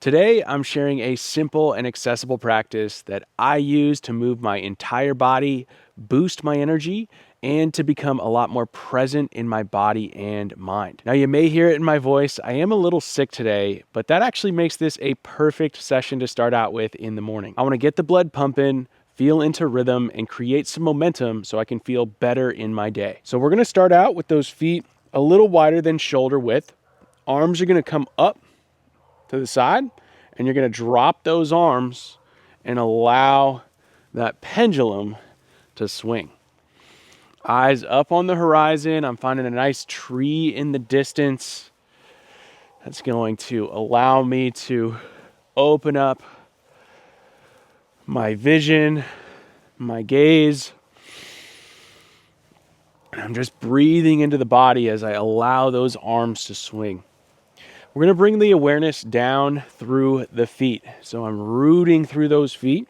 Today, I'm sharing a simple and accessible practice that I use to move my entire body, boost my energy, and to become a lot more present in my body and mind. Now, you may hear it in my voice. I am a little sick today, but that actually makes this a perfect session to start out with in the morning. I want to get the blood pumping, feel into rhythm, and create some momentum so I can feel better in my day. So we're going to start out with those feet a little wider than shoulder width. Arms are going to come up to the side, and you're going to drop those arms and allow that pendulum to swing. Eyes up on the horizon. I'm finding a nice tree in the distance. That's going to allow me to open up my vision, my gaze. And I'm just breathing into the body as I allow those arms to swing. We're going to bring the awareness down through the feet. So I'm rooting through those feet.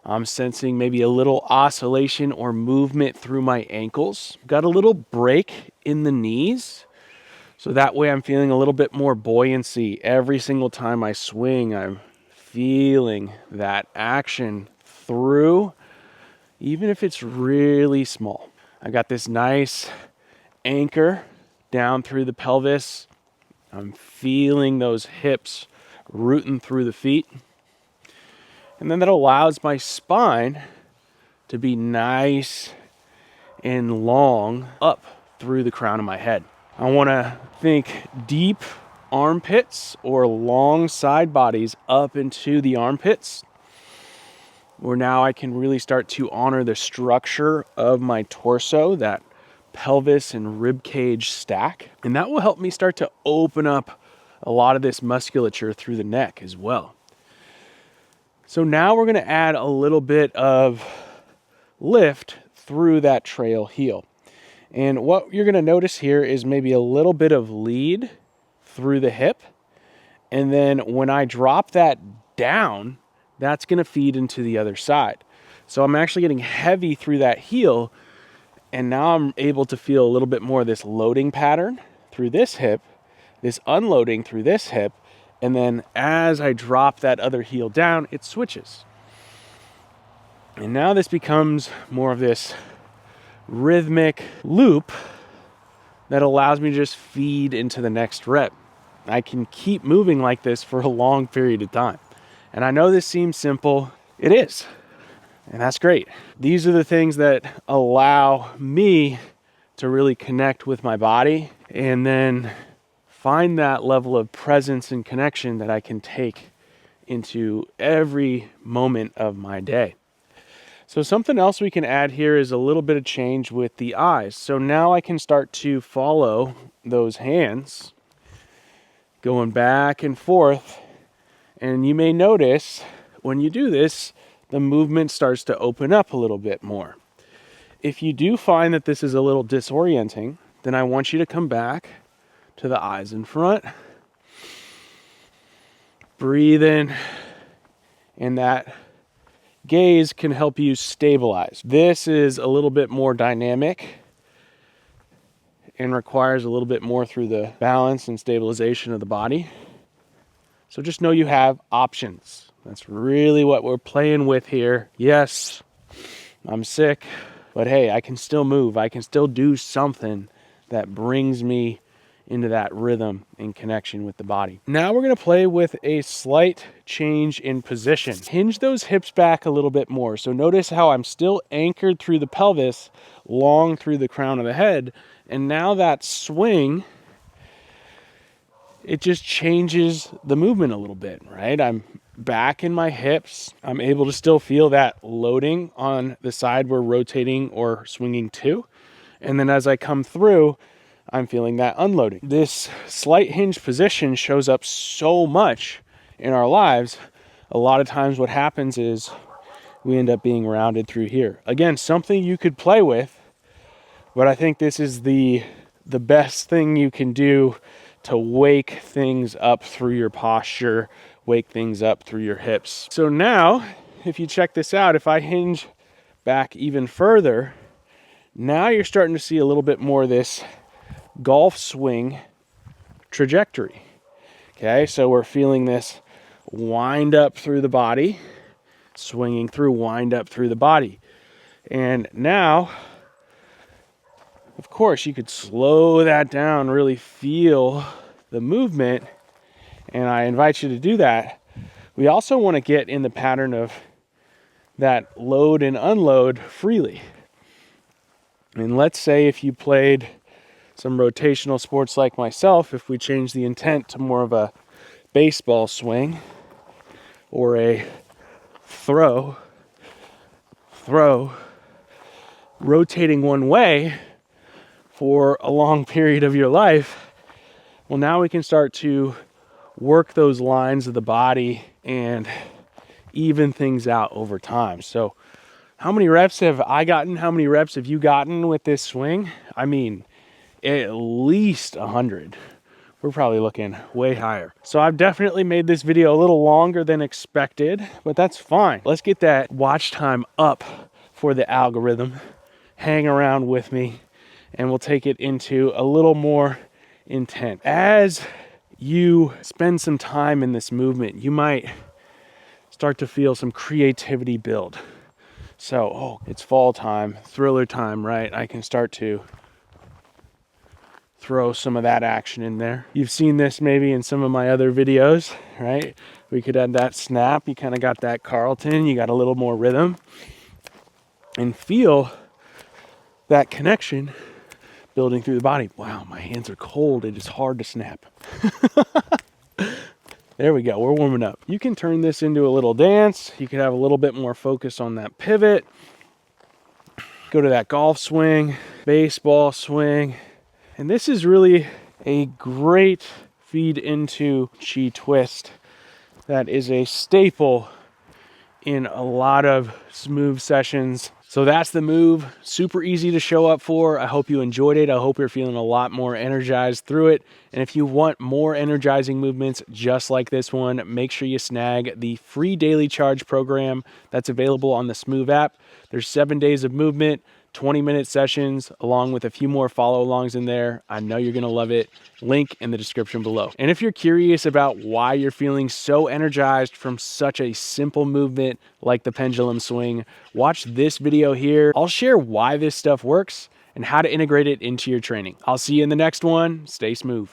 I'm sensing maybe a little oscillation or movement through my ankles. Got a little break in the knees. So that way I'm feeling a little bit more buoyancy. Every single time I swing, I'm feeling that action through, even if it's really small. I got this nice anchor down through the pelvis. I'm feeling those hips rooting through the feet. And then that allows my spine to be nice and long up through the crown of my head. I want to think deep armpits or long side bodies up into the armpits, where now I can really start to honor the structure of my torso, that pelvis and rib cage stack. And that will help me start to open up a lot of this musculature through the neck as well. So now we're going to add a little bit of lift through that trail heel. And what you're going to notice here is maybe a little bit of lead through the hip. And then when I drop that down, that's going to feed into the other side. So I'm actually getting heavy through that heel. And now I'm able to feel a little bit more of this loading pattern through this hip, this unloading through this hip. And then as I drop that other heel down, it switches. And now this becomes more of this rhythmic loop that allows me to just feed into the next rep. I can keep moving like this for a long period of time. And I know this seems simple. It is. And that's great. These are the things that allow me to really connect with my body and then find that level of presence and connection that I can take into every moment of my day. So something else we can add here is a little bit of change with the eyes. So now I can start to follow those hands going back and forth. And you may notice when you do this, the movement starts to open up a little bit more. If you do find that this is a little disorienting, then I want you to come back to the eyes in front. Breathe in, and that gaze can help you stabilize. This is a little bit more dynamic and requires a little bit more through the balance and stabilization of the body. So just know you have options. That's really what we're playing with here. Yes, I'm sick, but hey, I can still move. I can still do something that brings me into that rhythm and connection with the body. Now we're going to play with a slight change in position. Hinge those hips back a little bit more. So notice how I'm still anchored through the pelvis, long through the crown of the head. And now that swing, it just changes the movement a little bit, right? I'm back in my hips. I'm able to still feel that loading on the side we're rotating or swinging to. And then as I come through, I'm feeling that unloading. This slight hinge position shows up so much in our lives. A lot of times what happens is we end up being rounded through here. Again, something you could play with, but I think this is the best thing you can do to wake things up through your posture, wake things up through your hips. So now, if you check this out, if I hinge back even further, now you're starting to see a little bit more of this golf swing trajectory. Okay, so we're feeling this wind up through the body, swinging through, wind up through the body. And now, of course, you could slow that down, really feel the movement, and I invite you to do that. We also want to get in the pattern of that load and unload freely. And let's say if you played some rotational sports like myself, if we change the intent to more of a baseball swing or a throw, rotating one way for a long period of your life, well, now we can start to work those lines of the body and even things out over time. So how many reps have I gotten? How many reps have you gotten with this swing? I mean, at least 100. We're probably looking way higher. So I've definitely made this video a little longer than expected, but that's fine. Let's get that watch time up for the algorithm. Hang around with me and we'll take it into a little more intent. As you spend some time in this movement, you might start to feel some creativity build. So, oh, it's fall time, thriller time, right? I can start to throw some of that action in there. You've seen this maybe in some of my other videos, right? We could add that snap. You kind of got that Carlton. You got a little more rhythm. And feel that connection building through the body. Wow, my hands are cold. It is hard to snap. There we go. We're warming up. You can turn this into a little dance. You could have a little bit more focus on that pivot. Go to that golf swing, baseball swing. And this is really a great feed into chi twist that is a staple in a lot of smoov sessions. So that's the move. Super easy to show up for. I hope you enjoyed it. I hope you're feeling a lot more energized through it. And if you want more energizing movements just like this one, make sure you snag the free daily charge program that's available on the smoov app. There's 7 days of movement, 20-minute sessions, along with a few more follow-alongs in there. I know you're gonna love it. Link in the description below. And if you're curious about why you're feeling so energized from such a simple movement like the pendulum swing, watch this video here. I'll share why this stuff works and how to integrate it into your training. I'll see you in the next one. Stay smoov.